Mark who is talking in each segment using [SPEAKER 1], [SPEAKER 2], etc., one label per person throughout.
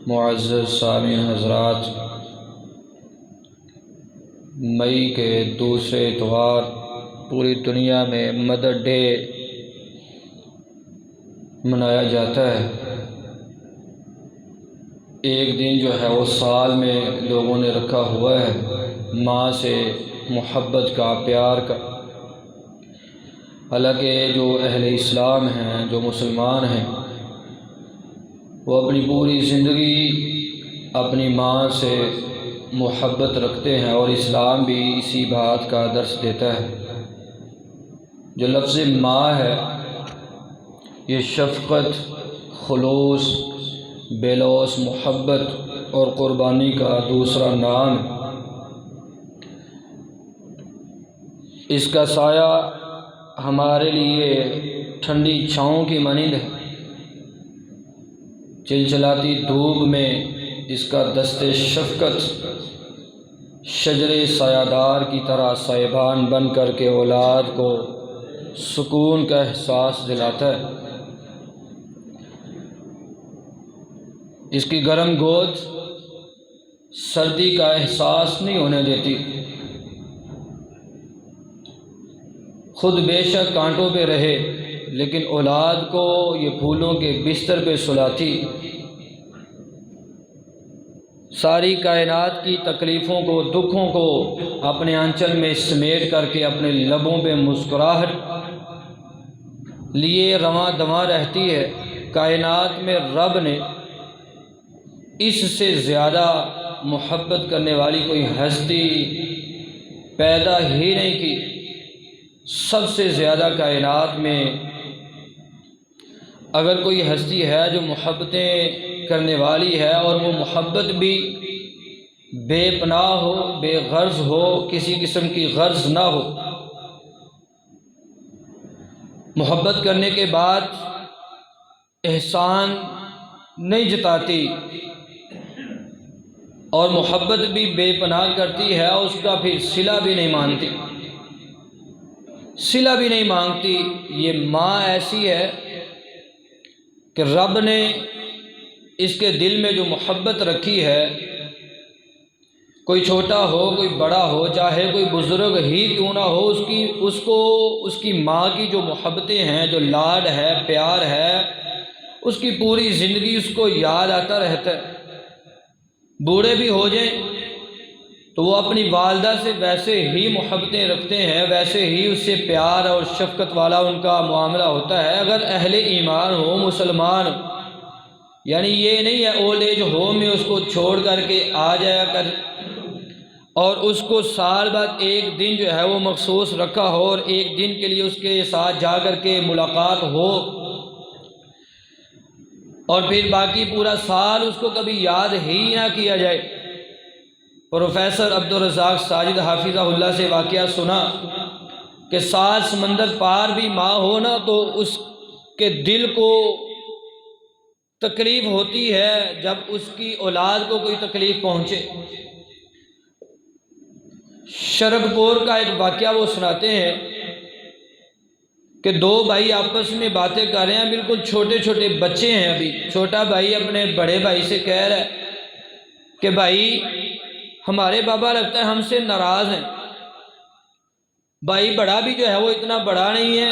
[SPEAKER 1] معزز سامعین حضرات، مئی کے دوسرے اتوار پوری دنیا میں مدر ڈے منایا جاتا ہے۔ ایک دن جو ہے وہ سال میں لوگوں نے رکھا ہوا ہے ماں سے محبت کا، پیار کا۔ حالانکہ جو اہل اسلام ہیں، جو مسلمان ہیں، وہ اپنی پوری زندگی اپنی ماں سے محبت رکھتے ہیں، اور اسلام بھی اسی بات کا درس دیتا ہے۔ جو لفظ ماں ہے یہ شفقت، خلوص، بے لوث محبت اور قربانی کا دوسرا نام ہے۔ اس کا سایہ ہمارے لیے ٹھنڈی چھاؤں کی مانند ہے۔ چلچلاتی دھوپ میں اس کا دست شفقت شجر سایہ دار کی طرح سائبان بن کر کے اولاد کو سکون کا احساس دلاتا ہے۔ اس کی گرم گود سردی کا احساس نہیں ہونے دیتی۔ خود بے شک کانٹوں پہ رہے لیکن اولاد کو یہ پھولوں کے بستر پہ سلاتی۔ ساری کائنات کی تکلیفوں کو، دکھوں کو اپنے آنچل میں سمیٹ کر کے اپنے لبوں پہ مسکراہٹ لیے رواں دواں رہتی ہے۔ کائنات میں رب نے اس سے زیادہ محبت کرنے والی کوئی ہستی پیدا ہی نہیں کی۔ سب سے زیادہ کائنات میں اگر کوئی ہستی ہے جو محبتیں کرنے والی ہے، اور وہ محبت بھی بے پناہ ہو، بے غرض ہو، کسی قسم کی غرض نہ ہو، محبت کرنے کے بعد احسان نہیں جتاتی، اور محبت بھی بے پناہ کرتی ہے، اس کا پھر صلہ بھی نہیں مانتی، صلہ بھی نہیں مانگتی۔ یہ ماں ایسی ہے کہ رب نے اس کے دل میں جو محبت رکھی ہے، کوئی چھوٹا ہو، کوئی بڑا ہو، چاہے کوئی بزرگ ہی کیوں نہ ہو، اس کی ماں کی جو محبتیں ہیں، جو لاڈ ہے، پیار ہے، اس کی پوری زندگی اس کو یاد آتا رہتا ہے۔ بوڑھے بھی ہو جائیں تو وہ اپنی والدہ سے ویسے ہی محبتیں رکھتے ہیں، ویسے ہی اس سے پیار اور شفقت والا ان کا معاملہ ہوتا ہے۔ اگر اہل ایمان ہو، مسلمان ہو، یعنی یہ نہیں ہے اولڈ ایج ہوم میں اس کو چھوڑ کر کے آ جایا کر، اور اس کو سال بعد ایک دن جو ہے وہ مخصوص رکھا ہو، اور ایک دن کے لیے اس کے ساتھ جا کر کے ملاقات ہو، اور پھر باقی پورا سال اس کو کبھی یاد ہی نہ کیا جائے۔ پروفیسر عبدالرزاق ساجد حافظہ اللہ سے واقعہ سنا کہ 7 سمندر پار بھی ماں ہونا تو اس کے دل کو تکلیف ہوتی ہے جب اس کی اولاد کو کوئی تکلیف پہنچے۔ شرک پور کا ایک واقعہ وہ سناتے ہیں کہ 2 بھائی آپس میں باتیں کر رہے ہیں، بالکل چھوٹے چھوٹے بچے ہیں ابھی۔ چھوٹا بھائی اپنے بڑے بھائی سے کہہ رہا ہے کہ بھائی ہمارے بابا لگتا ہے ہم سے ناراض ہیں۔ بھائی بڑا بھی جو ہے وہ اتنا بڑا نہیں ہے،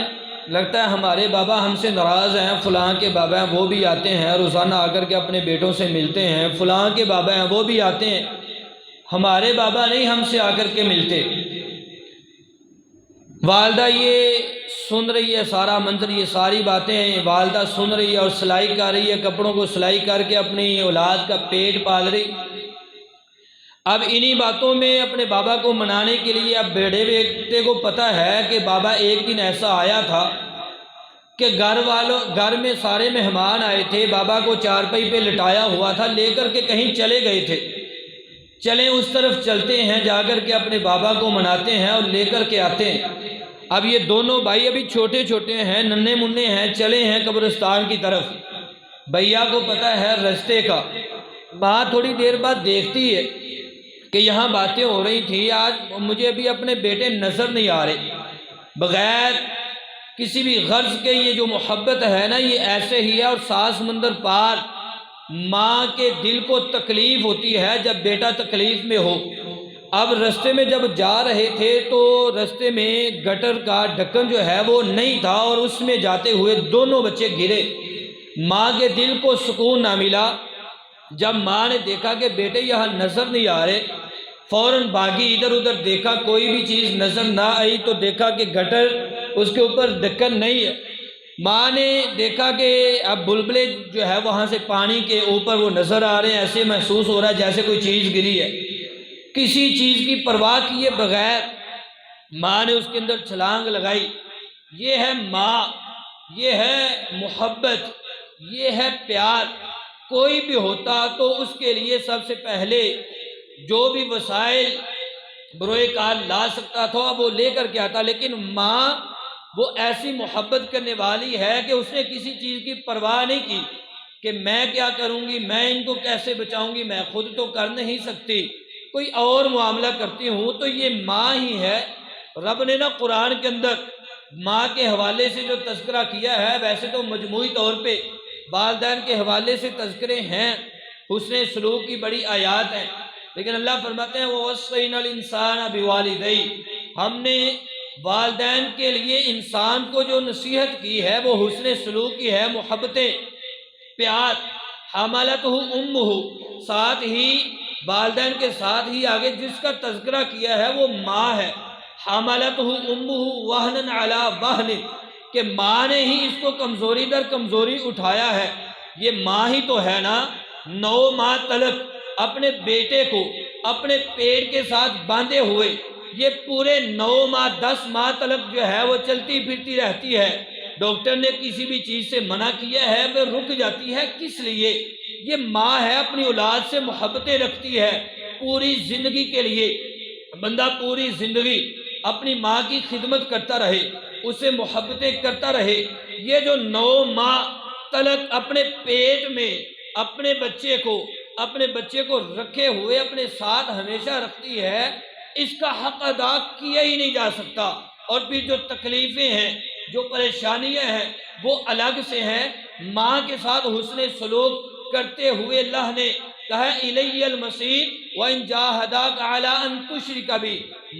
[SPEAKER 1] لگتا ہے ہمارے بابا ہم سے ناراض ہیں، فلاں کے بابا ہیں وہ بھی آتے ہیں روزانہ آ کر کے اپنے بیٹوں سے ملتے ہیں، فلاں کے بابا ہیں وہ بھی آتے ہیں، ہمارے بابا نہیں ہم سے آ کر کے ملتے۔ والدہ یہ سن رہی ہے سارا منظر، یہ ساری باتیں والدہ سن رہی ہے، اور سلائی کر رہی ہے، کپڑوں کو سلائی کر کے اپنی اولاد کا پیٹ پال رہی۔ اب انہی باتوں میں اپنے بابا کو منانے کے لیے، اب بڑے بیٹے کو پتہ ہے کہ بابا ایک دن ایسا آیا تھا کہ گھر میں سارے مہمان آئے تھے، بابا کو چارپائی پہ لٹایا ہوا تھا، لے کر کے کہیں چلے گئے تھے، چلیں اس طرف چلتے ہیں، جا کر کے اپنے بابا کو مناتے ہیں اور لے کر کے آتے ہیں۔ اب یہ دونوں بھائی ابھی چھوٹے چھوٹے ہیں، ننھے منھے ہیں، چلے ہیں قبرستان کی طرف۔ بھیا کو پتہ ہے رستے کا۔ ماں تھوڑی دیر بعد دیکھتی ہے کہ یہاں باتیں ہو رہی تھی، آج مجھے ابھی اپنے بیٹے نظر نہیں آ رہے۔ بغیر کسی بھی غرض کے یہ جو محبت ہے نا، یہ ایسے ہی ہے، اور 7 سمندر پار ماں کے دل کو تکلیف ہوتی ہے جب بیٹا تکلیف میں ہو۔ اب رستے میں جب جا رہے تھے تو رستے میں گٹر کا ڈھکن جو ہے وہ نہیں تھا اور اس میں جاتے ہوئے دونوں بچے گرے۔ ماں کے دل کو سکون نہ ملا۔ جب ماں نے دیکھا کہ بیٹے یہاں نظر نہیں آ رہے، فوراً بھاگی، ادھر ادھر دیکھا، کوئی بھی چیز نظر نہ آئی تو دیکھا کہ گٹر اس کے اوپر ڈھکن نہیں ہے۔ ماں نے دیکھا کہ اب بلبلے جو ہے وہاں سے پانی کے اوپر وہ نظر آ رہے ہیں، ایسے محسوس ہو رہا ہے جیسے کوئی چیز گری ہے۔ کسی چیز کی پرواہ کیے بغیر ماں نے اس کے اندر چھلانگ لگائی۔ یہ ہے ماں، یہ ہے محبت، یہ ہے پیار۔ کوئی بھی ہوتا تو اس کے لیے سب سے پہلے جو بھی وسائل بروئے کار لا سکتا تھا وہ لے کر کے آتا، لیکن ماں وہ ایسی محبت کرنے والی ہے کہ اس نے کسی چیز کی پرواہ نہیں کی کہ میں کیا کروں گی، میں ان کو کیسے بچاؤں گی، میں خود تو کر نہیں سکتی، کوئی اور معاملہ کرتی ہوں۔ تو یہ ماں ہی ہے۔ رب نے نا قرآن کے اندر ماں کے حوالے سے جو تذکرہ کیا ہے، ویسے تو مجموعی طور پہ والدین کے حوالے سے تذکرے ہیں، حسن سلوک کی بڑی آیات ہیں، لیکن اللہ فرماتے ہیں وَوَصَّيْنَا الْإِنسَانَ بِوَالِدَيْهِ، ہم نے والدین کے لیے انسان کو جو نصیحت کی ہے وہ حسن سلوک کی ہے، محبتیں، پیار۔ حَمَلَتْهُ أُمُّهُ، ساتھ ہی والدین کے ساتھ ہی آگے جس کا تذکرہ کیا ہے وہ ماں ہے۔ حَمَلَتْهُ أُمُّهُ وَهْنًا عَلَى وَهْنٍ، کہ ماں نے ہی اس کو کمزوری در کمزوری اٹھایا ہے۔ یہ ماں ہی تو ہے نا، 9 ماہ تلک اپنے بیٹے کو اپنے پیٹ کے ساتھ باندھے ہوئے، یہ پورے 9 ماہ 10 ماہ تلک جو ہے وہ چلتی پھرتی رہتی ہے۔ ڈاکٹر نے کسی بھی چیز سے منع کیا ہے وہ رک جاتی ہے، کس لیے؟ یہ ماں ہے، اپنی اولاد سے محبتیں رکھتی ہے پوری زندگی کے لیے۔ بندہ پوری زندگی اپنی ماں کی خدمت کرتا رہے، اسے محبتیں کرتا رہے۔ یہ جو 9 ماہ تلک اپنے پیٹ میں اپنے بچے کو رکھے ہوئے اپنے ساتھ ہمیشہ رکھتی ہے، اس کا حق ادا کیا ہی نہیں جا سکتا۔ اور پھر جو تکلیفیں ہیں، جو پریشانیاں ہیں، وہ الگ سے ہیں۔ ماں کے ساتھ حسن سلوک کرتے ہوئے اللہ نے کہا اِلَيَّ الْمَصِيرُ وَإِنْ جَاهَدَاكَ عَلَىٰ أَن تُشْرِكَ بِي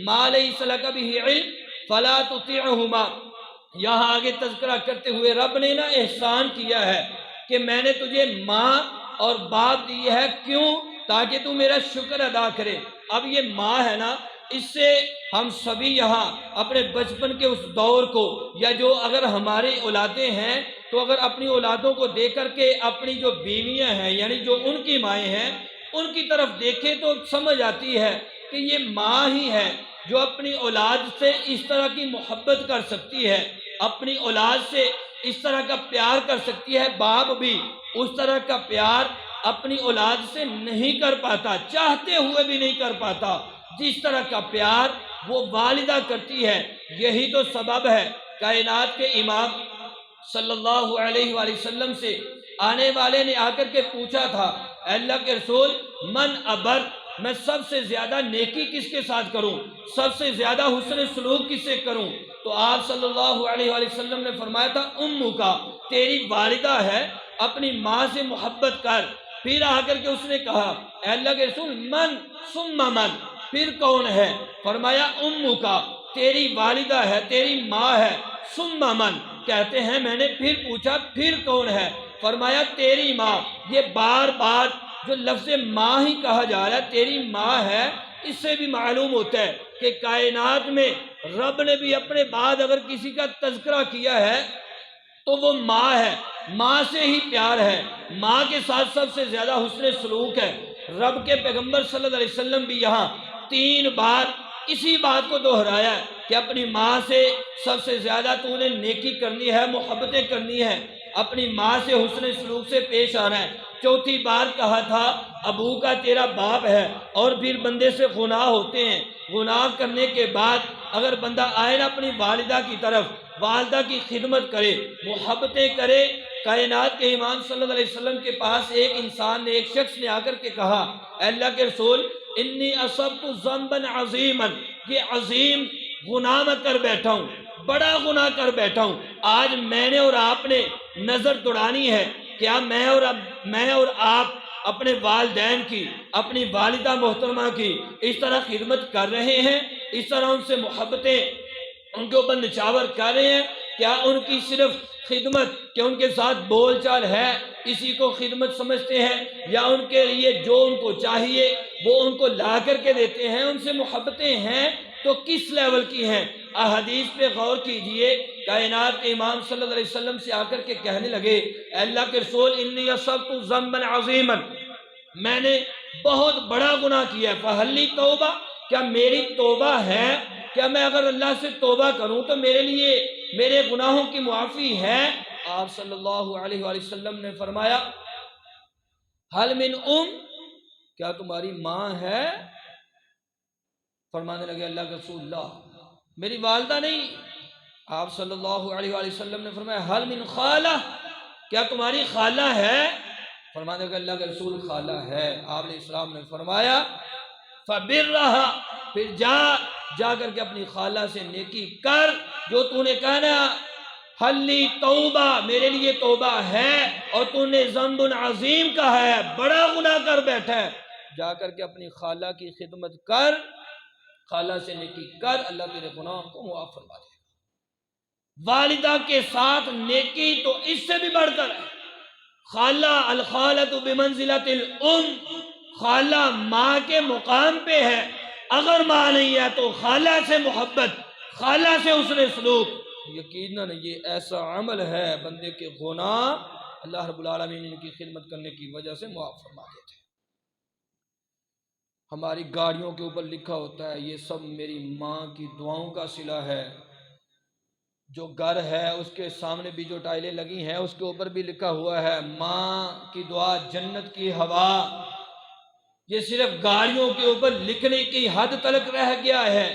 [SPEAKER 1] مَا لَيْسَ لَكَ بِهِ عِلْمٌ فَلَا تُطِعْهُمَا۔ یہاں آگے تذکرہ کرتے ہوئے رب نے نا احسان کیا ہے کہ میں نے تجھے ماں اور باپ دی ہے، کیوں؟ تاکہ تو میرا شکر ادا کرے۔ اب یہ ماں ہے نا، اس سے ہم سبھی یہاں اپنے بچپن کے اس دور کو، یا جو اگر ہماری اولادیں ہیں تو اگر اپنی اولادوں کو دیکھ کر کے اپنی جو بیویاں ہیں یعنی جو ان کی مائیں ہیں ان کی طرف دیکھیں تو سمجھ آتی ہے کہ یہ ماں ہی ہے جو اپنی اولاد سے اس طرح کی محبت کر سکتی ہے، اپنی اولاد سے اس طرح کا پیار کر سکتی ہے۔ باپ بھی اس طرح کا پیار اپنی اولاد سے نہیں کر پاتا، چاہتے ہوئے بھی نہیں کر پاتا جس طرح کا پیار وہ والدہ کرتی ہے۔ یہی تو سبب ہے کائنات کے امام صلی اللہ علیہ وآلہ وسلم سے آنے والے نے آ کر کے پوچھا تھا اے اللہ کے رسول من ابر، میں سب سے زیادہ نیکی کس کے ساتھ کروں، سب سے زیادہ حسن سلوک کس سے کروں؟ تو آپ صلی اللہ علیہ وآلہ وسلم نے فرمایا تھا امو کا، تیری والدہ ہے، اپنی ماں سے محبت کر۔ پھر آ کر کے اس نے کہا اے اللہ کے رسول من ثم من، پھر کون ہے؟ فرمایا امو کا، تیری والدہ ہے، تیری ماں ہے، ثم من، کہتے ہیں میں نے پھر پوچھا پھر کون ہے؟ فرمایا تیری ماں۔ یہ بار بار جو لفظ ماں ہی کہا جا رہا ہے، تیری ماں ہے، اس سے بھی معلوم ہوتا ہے کہ کائنات میں رب نے بھی اپنے بعد اگر کسی کا تذکرہ کیا ہے تو وہ ماں ہے، ماں سے ہی پیار ہے، ماں کے ساتھ سب سے زیادہ حسن سلوک ہے۔ رب کے پیغمبر صلی اللہ علیہ وسلم بھی یہاں 3 بار اسی بات کو دہرایا ہے کہ اپنی ماں سے سب سے زیادہ تو نے نیکی کرنی ہے، محبتیں کرنی ہے، اپنی ماں سے حسن سلوک سے پیش آنا ہے۔ 4تھی بار کہا تھا ابو کا تیرا باپ ہے، اور پھر بندے سے گناہ ہوتے ہیں، گناہ کرنے کے بعد اگر بندہ آئے نا اپنی والدہ کی طرف، والدہ کی خدمت کرے، محبتیں کرے۔ کائنات کے امام صلی اللہ علیہ وسلم کے پاس ایک انسان نے، ایک شخص نے آ کر کے کہا اے اللہ کے رسول انی اصبت ذنبا عظیما، یہ عظیم گناہ میں کر بیٹھا ہوں، بڑا گناہ کر بیٹھا ہوں، آج میں نے اور آپ نے نظر دوڑانی ہے، کیا میں اور آپ اپنے والدین کی، اپنی والدہ محترمہ کی اس طرح خدمت کر رہے ہیں؟ اس طرح ان سے محبتیں، ان کے اوپر نچاور کر رہے ہیں؟ کیا ان کی صرف خدمت، کہ ان کے ساتھ بول چال ہے، اسی کو خدمت سمجھتے ہیں، یا ان کے لیے جو ان کو چاہیے وہ ان کو لا کر کے دیتے ہیں؟ ان سے محبتیں ہیں تو کس لیول کی ہیں؟ احادیث پہ غور کیجئے، کائنات کے امام صلی اللہ علیہ وسلم سے آ کر کے کہنے لگے، اے اللہ کے رسول انی اصبت ذنبا عظیما، میں نے بہت بڑا گناہ کیا ہے، فہل لی توبہ، کیا میری توبہ ہے؟ کیا میں اگر اللہ سے توبہ کروں تو میرے لیے میرے گناہوں کی معافی ہے؟ آپ صلی اللہ علیہ وآلہ وسلم نے فرمایا حل من کیا تمہاری ماں ہے؟ فرمانے لگے اللہ کے رسول اللہ میری والدہ نہیں۔ آپ صلی اللہ علیہ وآلہ وسلم نے فرمایا حل من خالہ، کیا تمہاری خالہ ہے؟ فرمانے لگے اللہ کے رسول خالہ ہے۔ آپ علیہ السلام نے فرمایا فبرها، پھر جا کر کے اپنی خالہ سے نیکی کر، جو تو نے کہنا حلی توبہ، میرے لیے توبہ ہے، اور تو نے ذنب عظیم کا ہے، بڑا گناہ کر بیٹھا ہے، جا کر کے اپنی خالہ کی خدمت کر، خالہ سے نیکی کر، اللہ تیرے گناہوں کو معاف فرما دے گا۔ والدہ کے ساتھ نیکی تو اس سے بھی بڑھ کر ہے۔ خالہ الخالۃ بمنزلۃ الام، خالہ ماں کے مقام پہ ہے، اگر ماں نہیں ہے تو خالہ سے محبت، خالہ سے حسن سلوک، یقیناً یہ ایسا عمل ہے بندے کے گناہ اللہ رب العالمین ان کی خدمت کرنے کی وجہ سے معاف فرما دیتے ہیں۔ ہماری گاڑیوں کے اوپر لکھا ہوتا ہے یہ سب میری ماں کی دعاؤں کا صلہ ہے۔ جو گھر ہے اس کے سامنے بھی جو ٹائلیں لگی ہیں اس کے اوپر بھی لکھا ہوا ہے ماں کی دعا جنت کی ہوا۔ یہ صرف گاڑیوں کے اوپر لکھنے کی حد تلک رہ گیا ہے،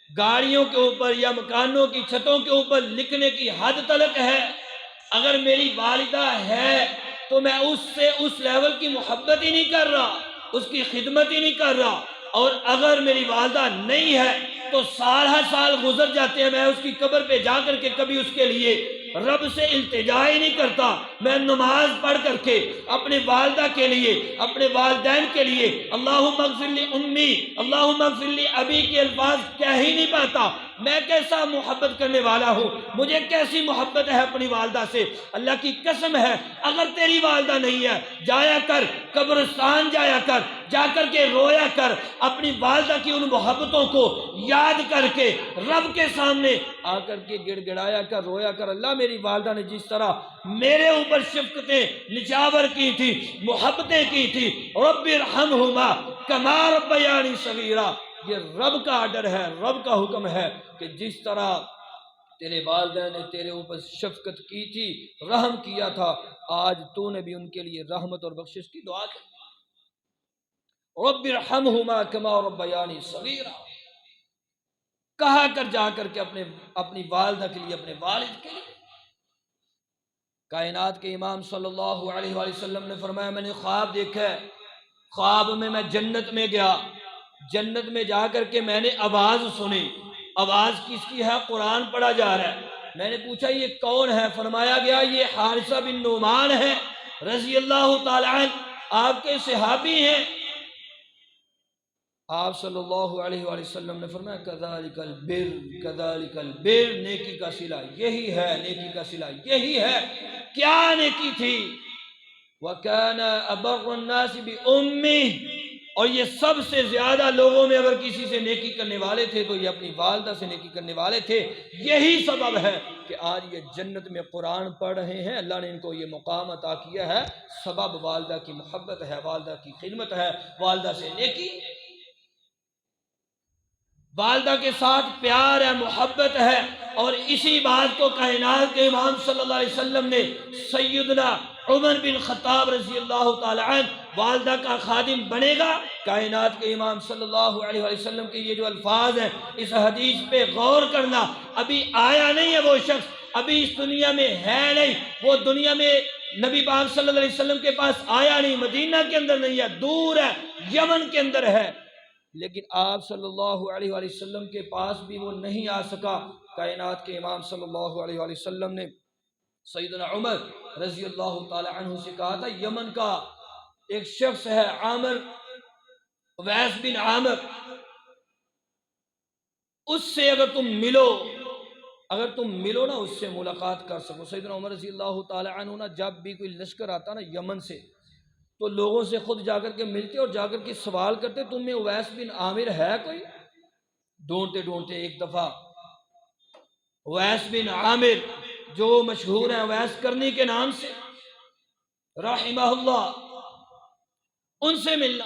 [SPEAKER 1] گاڑیوں کے اوپر یا مکانوں کی چھتوں کے اوپر لکھنے کی حد تلک ہے۔ اگر میری والدہ ہے تو میں اس سے اس لیول کی محبت ہی نہیں کر رہا، اس کی خدمت ہی نہیں کر رہا، اور اگر میری والدہ نہیں ہے تو سال ہر سال گزر جاتے ہیں، میں اس کی قبر پہ جا کر کے کبھی اس کے لیے رب سے التجا ہی نہیں کرتا۔ میں نماز پڑھ کر کے اپنے والدہ کے لیے، اپنے والدین کے لیے اللہم اغفر لی امی، اللہم اغفر لی ابی کے الفاظ کہہ ہی نہیں پاتا۔ میں کیسا محبت کرنے والا ہوں، مجھے کیسی محبت ہے اپنی والدہ سے۔ اللہ کی قسم ہے اگر تیری والدہ نہیں ہے، جایا کر قبرستان، جایا کر، جا کر کے رویا کر، اپنی والدہ کی ان محبتوں کو یاد کر کے رب کے سامنے آ کر کے گڑ گڑایا کر، رویا کر، اللہ میری والدہ نے جس طرح میرے اوپر شفقتیں نچاور کی تھی، محبتیں کی تھی، رب ارحمہما کما ربیانی صغیرا، یہ رب کا آرڈر ہے، رب کا حکم ہے کہ جس طرح تیرے والدین نے تیرے اوپر شفقت کی تھی، رحم کیا تھا، آج تو نے بھی ان کے لیے رحمت اور بخشش کی دعا کی۔ رب ارحمہما کما ربیانی صغیرا، کہا کر جا کر کے اپنی والدہ کے لیے، اپنے والد کے لیے۔ کائنات کے امام صلی اللہ علیہ وآلہ وسلم نے فرمایا میں نے خواب دیکھا ہے، خواب میں جنت میں گیا، جنت میں جا کر کے میں نے آواز سنی، آواز کس کی ہے؟ قرآن پڑھا جا رہا ہے۔ میں نے پوچھا یہ کون ہے؟ فرمایا گیا یہ حارثہ بن نعمان ہے رضی اللہ تعالی عنہ، آپ کے صحابی ہیں۔ آپ صلی اللہ علیہ وآلہ وسلم نے فرمایا کذالک البر، کذالک البر، نیکی کا صلہ یہی ہے، نیکی کا صلہ یہی ہے۔ کیا نیکی تھی؟ وَكَانَ أَبَرَّ النَّاسِ بِأُمِّهِ، اور یہ سب سے زیادہ لوگوں میں اگر کسی سے نیکی کرنے والے تھے تو یہ اپنی والدہ سے نیکی کرنے والے تھے۔ یہی سبب ہے کہ آج یہ جنت میں قرآن پڑھ رہے ہیں، اللہ نے ان کو یہ مقام عطا کیا ہے، سبب والدہ کی محبت ہے، والدہ کی خدمت ہے، والدہ سے نیکی، والدہ کے ساتھ پیار ہے، محبت ہے۔ اور اسی بات کو کائنات کے امام صلی اللہ علیہ وسلم نے سیدنا عمر بن خطاب رضی اللہ تعالی عنہ، والدہ کا خادم بنے گا، کائنات کے امام صلی اللہ علیہ وسلم کے یہ جو الفاظ ہیں، اس حدیث پہ غور کرنا۔ ابھی آیا نہیں ہے وہ شخص، ابھی اس دنیا میں ہے نہیں، وہ دنیا میں نبی پاک صلی اللہ علیہ وسلم کے پاس آیا نہیں، مدینہ کے اندر نہیں ہے، دور ہے، یمن کے اندر ہے، لیکن آپ صلی اللہ علیہ وآلہ وسلم کے پاس بھی وہ نہیں آ سکا۔ کائنات کے امام صلی اللہ علیہ وآلہ وسلم نے سیدنا عمر رضی اللہ تعالی عنہ سے کہا تھا یمن کا ایک شخص ہے عامر، اویس بن عامر، اس سے اگر تم ملو نا، اس سے ملاقات کر سکو۔ سیدنا عمر رضی اللہ تعالی عنہ نا جب بھی کوئی لشکر آتا نا یمن سے تو لوگوں سے خود جا کر کے ملتے اور جا کر کے سوال کرتے تم میں اویس بن عامر ہے کوئی؟ ڈھونڈتے ایک دفعہ اویس بن عامر جو مشہور ہیں اویس کرنی کے نام سے رحمہ اللہ، ان سے ملنا۔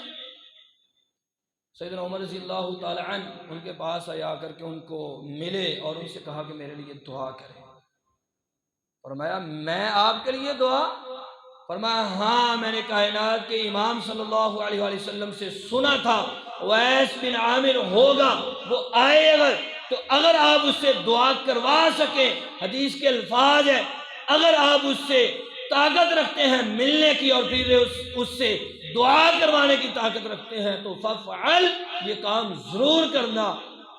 [SPEAKER 1] سیدنا عمر رضی اللہ تعالی عنہ ان کے پاس آیا کر کے ان کو ملے اور ان سے کہا کہ میرے لیے دعا کریں۔ فرمایا میں آپ کے لیے دعا؟ فرمایا ہاں، میں نے کائنات کے امام صلی اللہ علیہ وآلہ وسلم سے سنا تھا اویس بن عامر ہوگا، وہ آئے اگر تو اگر آپ اس سے دعا کروا سکیں، حدیث کے الفاظ ہے اگر آپ اس سے طاقت رکھتے ہیں ملنے کی اور پھر اس سے دعا کروانے کی طاقت رکھتے ہیں تو ففعل، یہ کام ضرور کرنا۔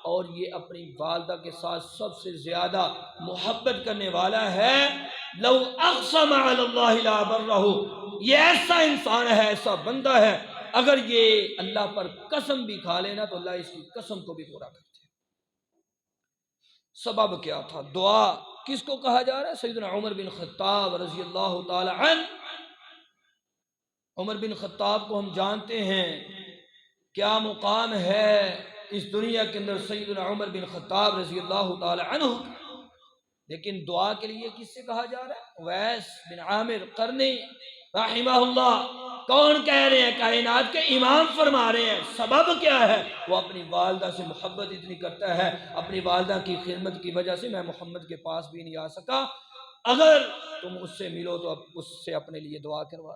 [SPEAKER 1] اور یہ اپنی والدہ کے ساتھ سب سے زیادہ محبت کرنے والا ہے۔ لو اقسم علی اللہ لا برہ، یہ ایسا انسان ہے، ایسا بندہ ہے، اگر یہ اللہ پر قسم بھی کھا لینا تو اللہ اس کی قسم کو بھی پورا کرتے۔ سبب کیا تھا؟ دعا کس کو کہا جا رہا ہے؟ سیدنا عمر بن خطاب رضی اللہ تعالی عنہ۔ عمر بن خطاب کو ہم جانتے ہیں کیا مقام ہے اس دنیا کے اندر سیدنا عمر بن خطاب رضی اللہ تعالی عنہ، لیکن دعا کے لیے کس سے کہا جا رہا ہے؟ اویس بن عامر قرنی رحمہ اللہ۔ کون کہہ رہے ہیں؟ کائنات کے امام فرما رہے ہیں۔ سبب کیا ہے؟ وہ اپنی والدہ سے محبت اتنی کرتا ہے، اپنی والدہ کی خدمت کی وجہ سے میں محمد کے پاس بھی نہیں آ سکا، اگر تم اس سے ملو تو اس سے اپنے لیے دعا کروا۔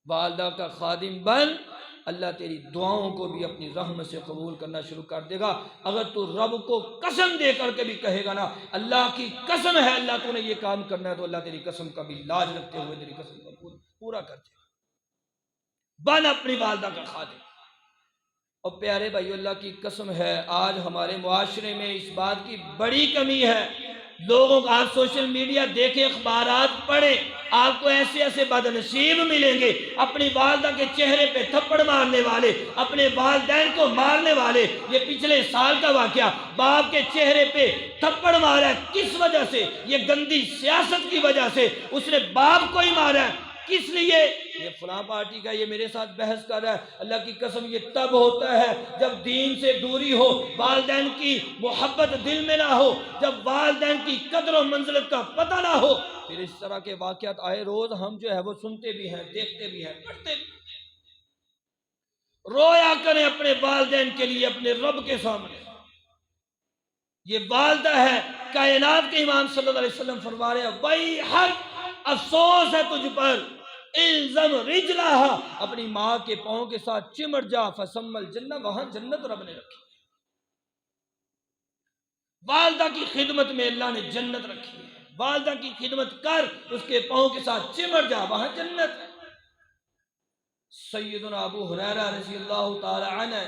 [SPEAKER 1] والدہ کا خادم بن، اللہ تیری دعاؤں کو بھی اپنی رحمت سے قبول کرنا شروع کر دے گا۔ اگر تو رب کو قسم دے کر کے بھی کہے گا نا اللہ کی قسم ہے اللہ تو نے یہ کام کرنا ہے، تو اللہ تیری قسم کا بھی لاج رکھتے ہوئے تیری قسم کو پورا کر دے گا۔ بن اپنی والدہ کا خادم۔ اور پیارے بھائیو، اللہ کی قسم ہے آج ہمارے معاشرے میں اس بات کی بڑی کمی ہے۔ لوگوں کو آپ سوشل میڈیا دیکھیں، اخبارات پڑھیں، آپ کو ایسے ایسے بدنصیب ملیں گے اپنی والدہ کے چہرے پہ تھپڑ مارنے والے، اپنے والدین کو مارنے والے۔ یہ پچھلے سال کا واقعہ، باپ کے چہرے پہ تھپڑ مارا ہے، کس وجہ سے؟ یہ گندی سیاست کی وجہ سے اس نے باپ کو ہی مارا ہے۔ کس لیے؟ یہ فلاں پارٹی کا یہ میرے ساتھ بحث کر رہا ہے۔ اللہ کی قسم یہ تب ہوتا ہے جب دین سے دوری ہو، والدین کی محبت دل میں نہ ہو، جب والدین کی قدر و منزلت کا پتہ نہ ہو، پھر اس طرح کے واقعات آئے روز ہم جو ہے وہ سنتے بھی ہیں، دیکھتے بھی ہیں، پڑھتے بھی۔ رویا کریں اپنے والدین کے لیے اپنے رب کے سامنے۔ یہ والدہ ہے، کائنات کے امام صلی اللہ علیہ وسلم فرما رہے ہیں وَيْحَكْ، افسوس ہے تجھ پر، الزم رجلہا، اپنی ماں کے پاؤں کے ساتھ چمٹ جا، فسم الجنہ، وہاں جنت رب نے رکھی۔ والدہ کی خدمت میں اللہ نے جنت رکھی ہے۔ والدہ کی خدمت کر، اس کے پاؤں کے ساتھ چمٹ جا، وہاں جنت ہے۔ سیدنا ابو ہریرہ رضی اللہ تعالی عنہ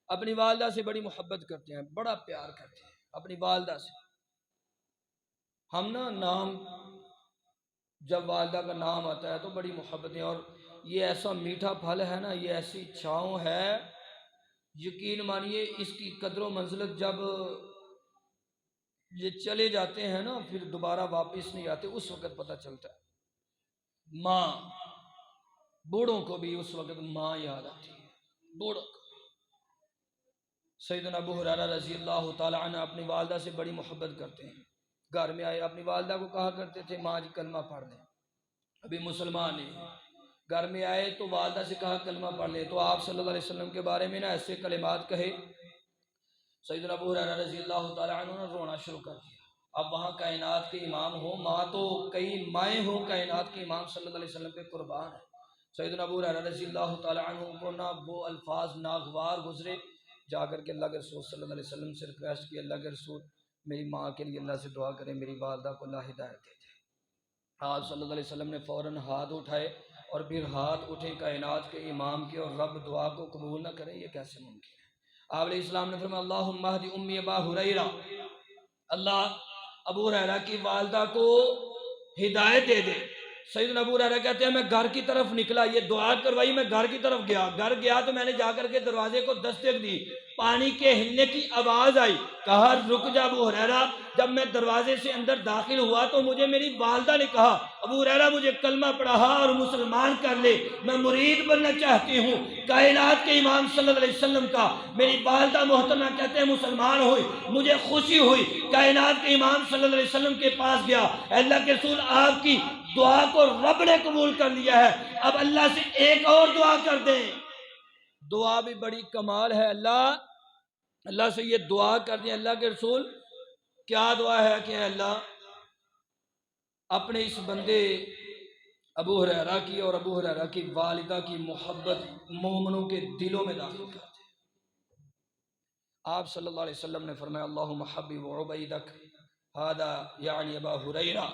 [SPEAKER 1] اپنی والدہ سے بڑی محبت کرتے ہیں، بڑا پیار کرتے ہیں اپنی والدہ سے۔ ہم نا نام، جب والدہ کا نام آتا ہے تو بڑی محبت ہے، اور یہ ایسا میٹھا پھل ہے نا، یہ ایسی چھاؤں ہے، یقین مانیے اس کی قدر و منزلت جب یہ چلے جاتے ہیں نا پھر دوبارہ واپس نہیں آتے، اس وقت پتہ چلتا ہے۔ ماں، بوڑھوں کو بھی اس وقت ماں یاد آتی ہے، بوڑھوں کو۔ سیدنا ابو ہریرہ رضی اللہ تعالی عنہ اپنی والدہ سے بڑی محبت کرتے ہیں۔ گھر میں آئے اپنی والدہ کو کہا کرتے تھے ماں جی کلمہ پڑھ لیں، ابھی مسلمان ہیں۔ گھر میں آئے تو والدہ سے کہا کلمہ پڑھ لیں، تو آپ صلی اللہ علیہ وسلم کے بارے میں نا ایسے کلمات کہے، سیدنا ابو ہریرہ رضی اللہ تعالی عنہ نے رونا شروع کر دیا۔ اب وہاں کائنات کے امام ہو، ماں تو کئی مائیں ہوں، کائنات کے امام صلی اللہ علیہ وسلم پہ قربان ہے۔ سیدنا ابو ہریرہ رضی اللہ تعالی عنہ کو نا وہ الفاظ ناگوار گزرے، جا کر کے اللہ کے رسول صلی اللہ علیہ وسلم سے ریکویسٹ کی، اللہ کے رسول میری ماں کے لیے اللہ سے دعا کریں، میری والدہ کو اللہ ہدایت دے دے۔ آپ صلی اللہ علیہ وسلم نے فوراً ہاتھ اٹھائے، اور پھر ہاتھ اٹھے کائنات کے امام کے، اور رب دعا کو قبول نہ کرے، یہ کیسے ممکن ہے؟ آپ علیہ السلام نے فرمایا اللہم اہد امی ابا ہریرہ، اللہ ابو ہریرہ کی والدہ کو ہدایت دے دے۔ سیدنا ابو ہریرہ کہتے ہیں میں گھر کی طرف نکلا، یہ دعا کروائی، میں گھر کی طرف گیا تو میں نے جا کر کے دروازے کو دستک دی، پانی کے ہلنے کی آواز آئی، کہا رک جا ابو ہریرہ۔ جب میں دروازے سے اندر داخل ہوا تو مجھے میری والدہ نے کہا ابو ہریرہ مجھے کلمہ پڑھا اور مسلمان کر لے، میں مرید بننا چاہتی ہوں کائنات کے امام صلی اللہ علیہ وسلم کا۔ میری والدہ محترمہ کہتے ہیں مسلمان ہوئی، مجھے خوشی ہوئی، کائنات کے امام صلی اللہ علیہ وسلم کے پاس گیا، اللہ کے رسول آپ کی دعا کو رب نے قبول کر لیا ہے، اب اللہ سے ایک اور دعا کر دیں۔ دعا بھی بڑی کمال ہے، اللہ سے یہ دعا کر دیں۔ اللہ کے رسول کیا دعا ہے کہ اللہ اپنے اس بندے ابو ہریرہ کی اور ابو ہریرہ کی والدہ کی محبت مومنوں کے دلوں میں داخل کر دے۔ آپ صلی اللہ علیہ وسلم نے فرمایا اللہم حبب عبیدک ھذا یعنی ابا ہریرہ،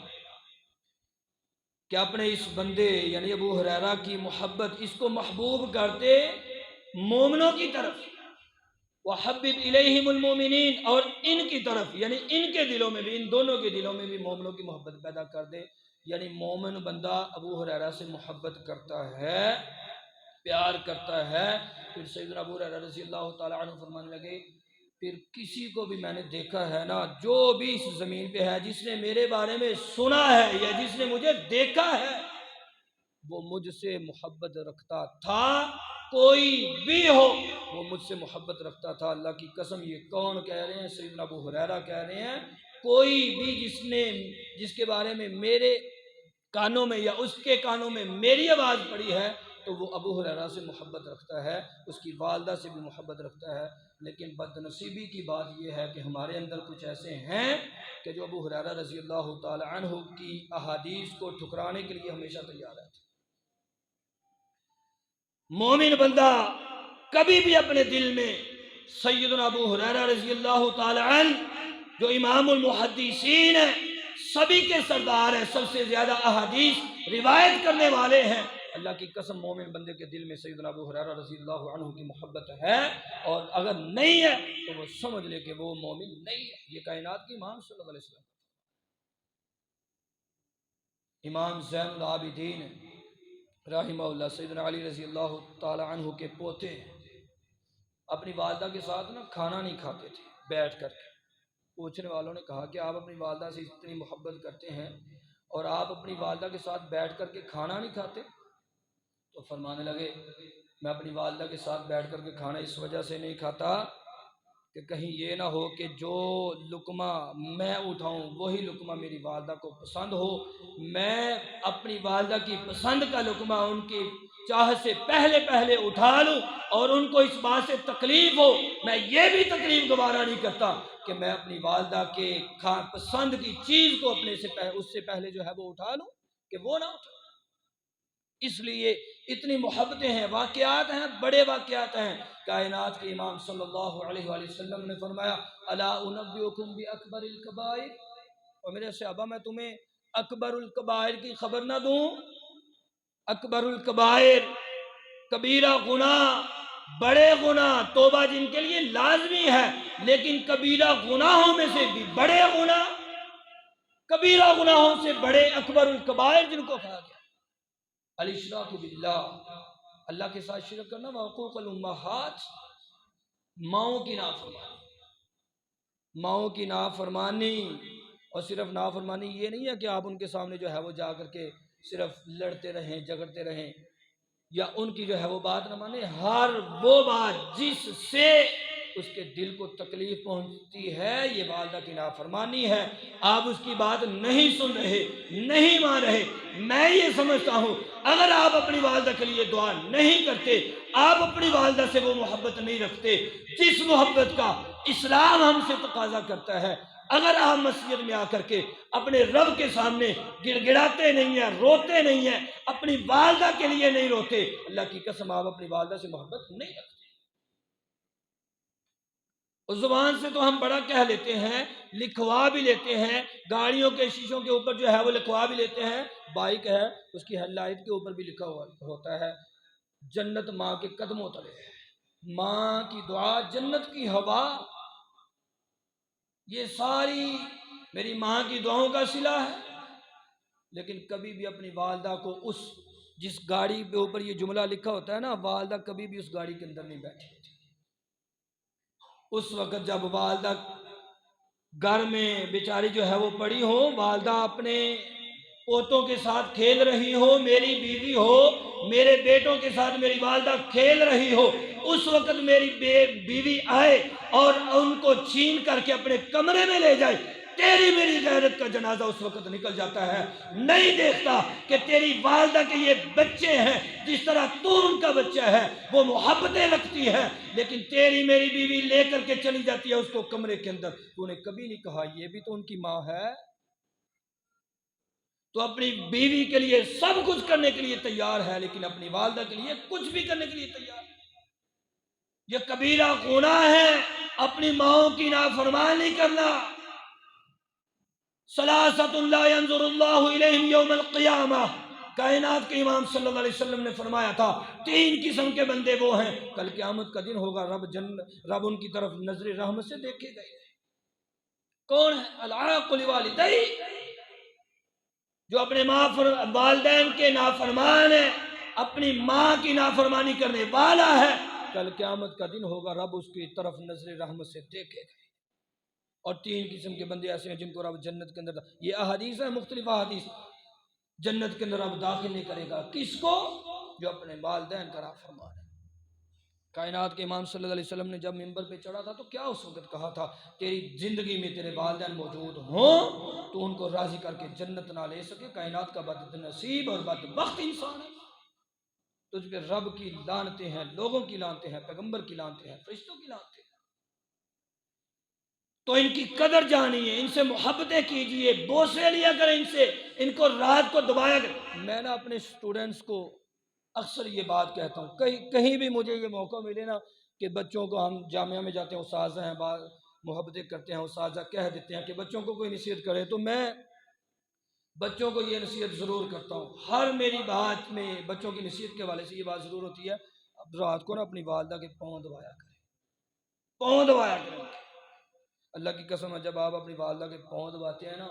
[SPEAKER 1] کہ اپنے اس بندے یعنی ابو ہریرہ کی محبت اس کو محبوب کرتے مومنوں کی طرف، وحبب الیہم المومنین، اور ان کی طرف یعنی ان کے دلوں میں بھی، ان دونوں کے دلوں میں بھی مومنوں کی محبت پیدا کر دے۔ یعنی مومن بندہ ابو ہریرہ سے محبت کرتا ہے، پیار کرتا ہے۔ پھر سیدنا ابو ہریرہ رضی اللہ تعالی عنہ فرمانے لگے پھر کسی کو بھی میں نے دیکھا ہے نا، جو بھی اس زمین پہ ہے جس نے میرے بارے میں سنا ہے یا جس نے مجھے دیکھا ہے وہ مجھ سے محبت رکھتا تھا، کوئی بھی ہو وہ مجھ سے محبت رکھتا تھا۔ اللہ کی قسم یہ کون کہہ رہے ہیں؟ سیدنا ابو ہریرہ کہہ رہے ہیں کوئی بھی جس کے بارے میں میرے کانوں میں یا اس کے کانوں میں میری آواز پڑی ہے تو وہ ابو ہریرہ سے محبت رکھتا ہے، اس کی والدہ سے بھی محبت رکھتا ہے۔ لیکن بد نصیبی کی بات یہ ہے کہ ہمارے اندر کچھ ایسے ہیں کہ جو ابو ہریرہ رضی اللہ تعالی عنہ کی احادیث کو ٹھکرانے کے لیے ہمیشہ تیار ہے۔ مومن بندہ کبھی بھی اپنے دل میں سیدنا ابو ہریرہ رضی اللہ تعالی عنہ جو امام المحدثین ہیں، سبھی کے سردار ہیں، سب سے زیادہ احادیث روایت کرنے والے ہیں، اللہ کی قسم مومن بندے کے دل میں سیدنا ابو ہریرہ رضی اللہ عنہ کی محبت ہے، اور اگر نہیں ہے تو وہ سمجھ لے کہ وہ مومن نہیں ہے۔ یہ کائنات کے امام صلی اللہ علیہ وسلم، امام زین العابدین رحمہ اللہ سیدنا علی رضی اللہ تعالی عنہ کے پوتے اپنی والدہ کے ساتھ نا کھانا نہیں کھاتے تھے بیٹھ کر کے۔ پوچھنے والوں نے کہا کہ آپ اپنی والدہ سے اتنی محبت کرتے ہیں اور آپ اپنی والدہ کے ساتھ بیٹھ کر کے کھانا نہیں کھاتے؟ تو فرمانے لگے میں اپنی والدہ کے ساتھ بیٹھ کر کے کھانا اس وجہ سے نہیں کھاتا کہ کہیں یہ نہ ہو کہ جو لقمہ میں اٹھاؤں وہی لقمہ میری والدہ کو پسند ہو، میں اپنی والدہ کی پسند کا لقمہ ان کی چاہت سے پہلے اٹھا لوں اور ان کو اس بات سے تکلیف ہو، میں یہ بھی تکلیف گوارا نہیں کرتا کہ میں اپنی والدہ کے پسند کی چیز کو اس سے پہلے جو ہے وہ اٹھا لوں کہ وہ نہ اٹھا۔ اس لیے اتنی محبتیں ہیں، واقعات ہیں، بڑے واقعات ہیں۔ کائنات کے امام صلی اللہ علیہ وآلہ وسلم نے فرمایا الا انبئکم باکبر الکبائر، اور میرے صحابہ میں تمہیں اکبر الکبائر کی خبر نہ دوں؟ اکبر الکبائر کبیرہ گناہ، بڑے گناہ توبہ جن کے لیے لازمی ہے، لیکن کبیرہ گناہوں میں سے بھی بڑے گناہ، کبیرہ گناہوں سے بڑے اکبر الکبائر جن کو کہا گیا الاشراک باللہ، اللہ کے ساتھ شرک کرنا، وحقوق الامہات، ماؤں کی نافرمانی، ماؤں کی نافرمانی۔ اور صرف نافرمانی یہ نہیں ہے کہ آپ ان کے سامنے جو ہے وہ جا کر کے صرف لڑتے رہیں، جھگڑتے رہیں یا ان کی جو ہے وہ بات نہ مانیں، ہر وہ بات جس سے اس کے دل کو تکلیف پہنچتی ہے یہ والدہ کی نافرمانی ہے، آپ اس کی بات نہیں سن رہے، نہیں مان رہے۔ میں یہ سمجھتا ہوں اگر آپ اپنی والدہ کے لیے دعا نہیں کرتے، آپ اپنی والدہ سے وہ محبت نہیں رکھتے جس محبت کا اسلام ہم سے تقاضا کرتا ہے، اگر آپ مسجد میں آ کر کے اپنے رب کے سامنے گڑ گڑاتے نہیں ہیں، روتے نہیں ہیں، اپنی والدہ کے لیے نہیں روتے، اللہ کی قسم آپ اپنی والدہ سے محبت نہیں رکھتے۔ اس زبان سے تو ہم بڑا کہہ لیتے ہیں، لکھوا بھی لیتے ہیں، گاڑیوں کے شیشوں کے اوپر جو ہے وہ لکھوا بھی لیتے ہیں، بائک ہے اس کی ہیڈ لائٹ کے اوپر بھی لکھا ہوا ہوتا ہے جنت ماں کے قدموں تلے ہے، ماں کی دعا، جنت کی ہوا، یہ ساری میری ماں کی دعاؤں کا صلہ ہے، لیکن کبھی بھی اپنی والدہ کو جس گاڑی پہ اوپر یہ جملہ لکھا ہوتا ہے نا، والدہ کبھی بھی اس گاڑی کے اندر نہیں بیٹھی ہوتی۔ اس وقت جب والدہ گھر میں بیچاری جو ہے وہ پڑی ہو، والدہ اپنے پوتوں کے ساتھ کھیل رہی ہو، میری بیوی ہو میرے بیٹوں کے ساتھ میری والدہ کھیل رہی ہو، اس وقت میری بیوی آئے اور ان کو چھین کر کے اپنے کمرے میں لے جائے، تیری میری غیرت کا جنازہ اس وقت نکل جاتا ہے۔ نہیں دیکھتا کہ تیری والدہ کے یہ بچے ہیں، جس طرح تو ان کا بچہ ہے، وہ محبتیں رکھتی ہے، لیکن تیری میری بیوی لے کر کے چلی جاتی ہے اس کو کمرے کے اندر۔ تو نے کبھی نہیں کہا یہ بھی تو ان کی ماں ہے؟ تو اپنی بیوی کے لیے سب کچھ کرنے کے لیے تیار ہے، لیکن اپنی والدہ کے لیے کچھ بھی کرنے کے لیے تیار ہے۔ یہ کبیرہ گناہ ہے اپنی ماں کی نافرمانی کرنا۔ ثلاثۃ لا ينظر اللہ الیہم یوم القیامہ، کائنات کے امام صلی اللہ علیہ وسلم نے فرمایا تھا 3 قسم کے بندے وہ ہیں، کل قیامت کا دن ہوگا رب ان کی طرف نظر رحمت سے دیکھے گئے۔ کون ہے؟ العاق لوالدیہ، جو اپنے والدین کے نافرمان ہے، اپنی ماں کی نافرمانی کرنے والا ہے، کل قیامت کا دن ہوگا رب اس کی طرف نظر رحمت سے دیکھے گا۔ اور 3 قسم کے بندے ایسے ہیں جن کو رب جنت کے اندر، یہ احادیث ہے، مختلف احادیث، جنت کے اندر رب داخل نہیں کرے گا۔ کس کو؟ جو اپنے والدین کا نافرمان ہے۔ کائنات کے امام صلی اللہ علیہ وسلم نے جب منبر پہ چڑھا تھا تو کیا اس وقت کہا تھا؟ تیری زندگی میں تیرے والدین موجود ہوں تو ان کو راضی کر کے جنت نہ لے سکے، کائنات کا بد نصیب اور بدبخت انسان ہے۔ تجھ پہ رب کی لعنتیں ہیں، لوگوں کی لعنتیں ہیں، پیغمبر کی لعنتیں ہیں، فرشتوں کی لعنتیں ہیں۔ تو ان کی قدر جانیے، ان سے محبتیں کیجئے، بوسے لیا کریں ان سے، ان کو رات کو دبایا کریں۔ میں نا اپنے سٹوڈنٹس کو اکثر یہ بات کہتا ہوں، کہیں بھی مجھے یہ موقع ملے نا کہ بچوں کو، ہم جامعہ میں جاتے ہیں، اساتذہ ہیں، بعض محبتیں کرتے ہیں، اساتذہ کہہ دیتے ہیں کہ بچوں کو کوئی نصیحت کرے، تو میں بچوں کو یہ نصیحت ضرور کرتا ہوں۔ ہر میری بات میں بچوں کی نصیحت کے حوالے سے یہ بات ضرور ہوتی ہے، اب رات کو نا اپنی والدہ کے پاؤں دبایا کریں، پاؤں دبایا کریں۔ اللہ کی قسم ہے، جب آپ اپنی والدہ کے پاؤں دباتے ہیں نا،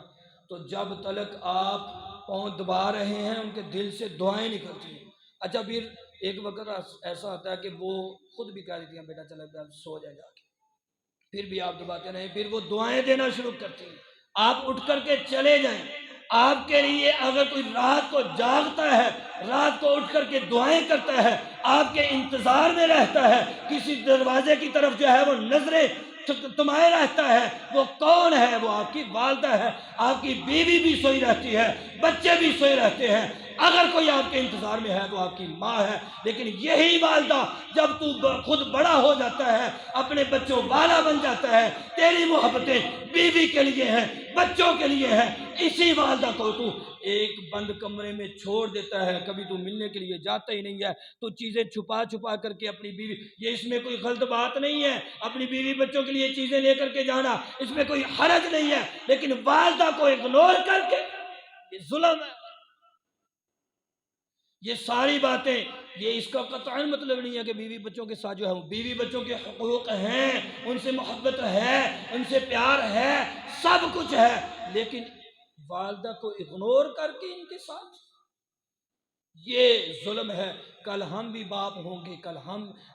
[SPEAKER 1] تو جب تلک آپ پاؤں دبا رہے ہیں ان کے دل سے دعائیں نکلتی ہیں۔ اچھا پھر ایک وقت ایسا آتا ہے کہ وہ خود بھی کہہ دیتی ہیں بیٹا چلے سو جائے جا کے، پھر بھی آپ دباتے رہیں، پھر وہ دعائیں دینا شروع کرتی ہیں۔ آپ اٹھ کر کے چلے جائیں، آپ کے لیے اگر کوئی رات کو جاگتا ہے، رات کو اٹھ کر کے دعائیں کرتا ہے، آپ کے انتظار میں رہتا ہے، کسی دروازے کی طرف جو ہے وہ نظریں تمہارے رہتا ہے، وہ کون ہے؟ وہ آپ کی والدہ ہے۔ آپ کی بیوی بھی سوئی رہتی ہے، بچے بھی سوئے رہتے ہیں، اگر کوئی آپ کے انتظار میں ہے تو آپ کی ماں ہے۔ لیکن یہی والدہ جب تو خود بڑا ہو جاتا ہے، اپنے بچوں والا بن جاتا ہے، تیری محبتیں بیوی کے لیے ہیں، بچوں کے لیے ہیں، اسی والدہ کو تو ایک بند کمرے میں چھوڑ دیتا ہے، کبھی تو ملنے کے لیے جاتا ہی نہیں ہے، تو چیزیں چھپا چھپا کر کے اپنی بیوی، یہ اس میں کوئی غلط بات نہیں ہے، اپنی بیوی بچوں کے لیے چیزیں لے کر کے جانا اس میں کوئی حرج نہیں ہے، لیکن والدہ کو اگنور کر کے یہ ظلم ہے۔ یہ ساری باتیں، یہ اس کا قطعاً مطلب نہیں ہے کہ بیوی بچوں کے ساتھ جو ہے، بیوی بچوں کے حقوق ہیں، ان سے محبت ہے، ان سے پیار ہے، سب کچھ ہے، لیکن والدہ کو اگنور کر کے ان کے ساتھ یہ ظلم ہے۔ کل ہم بھی باپ ہوں گے، کل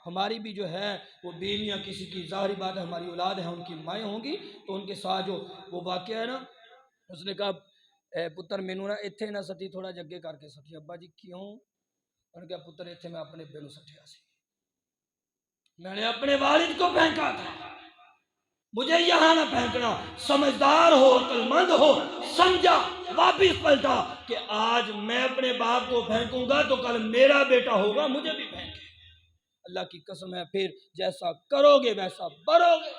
[SPEAKER 1] ہماری بھی جو ہے وہ بیویاں، کسی کی ظاہری بات ہے ہماری اولاد ہے، ان کی مائیں ہوں گی، تو ان کے ساتھ جو وہ واقعہ ہے نا، اس نے کہا اے پتر مینوں نا ایتھے نہ سٹی، تھوڑا جگے کر کے سٹی۔ ابا جی کیوں؟ انہوں نے کہا پتر ایتھے میں اپنے بے نو سٹیا سی، میں نے اپنے والد کو پھینکا تھا، مجھے یہاں نہ پھینکنا۔ سمجھدار ہو، عقل مند ہو، سمجھا، واپس پلٹا کہ آج میں اپنے باپ کو پھینکوں گا تو کل میرا بیٹا ہوگا مجھے بھی پھینکے۔ اللہ کی قسم ہے، پھر جیسا کرو گے ویسا بھرو گے،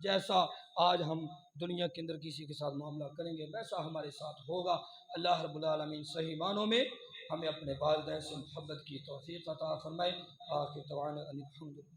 [SPEAKER 1] جیسا آج ہم دنیا کے اندر کسی کے ساتھ معاملہ کریں گے ویسا ہمارے ساتھ ہوگا۔ اللہ رب العالمین صحیح معنوں میں ہمیں اپنے والدین سے محبت کی توفیق عطا فرمائے۔ آخر دعوانا ان الحمدللہ۔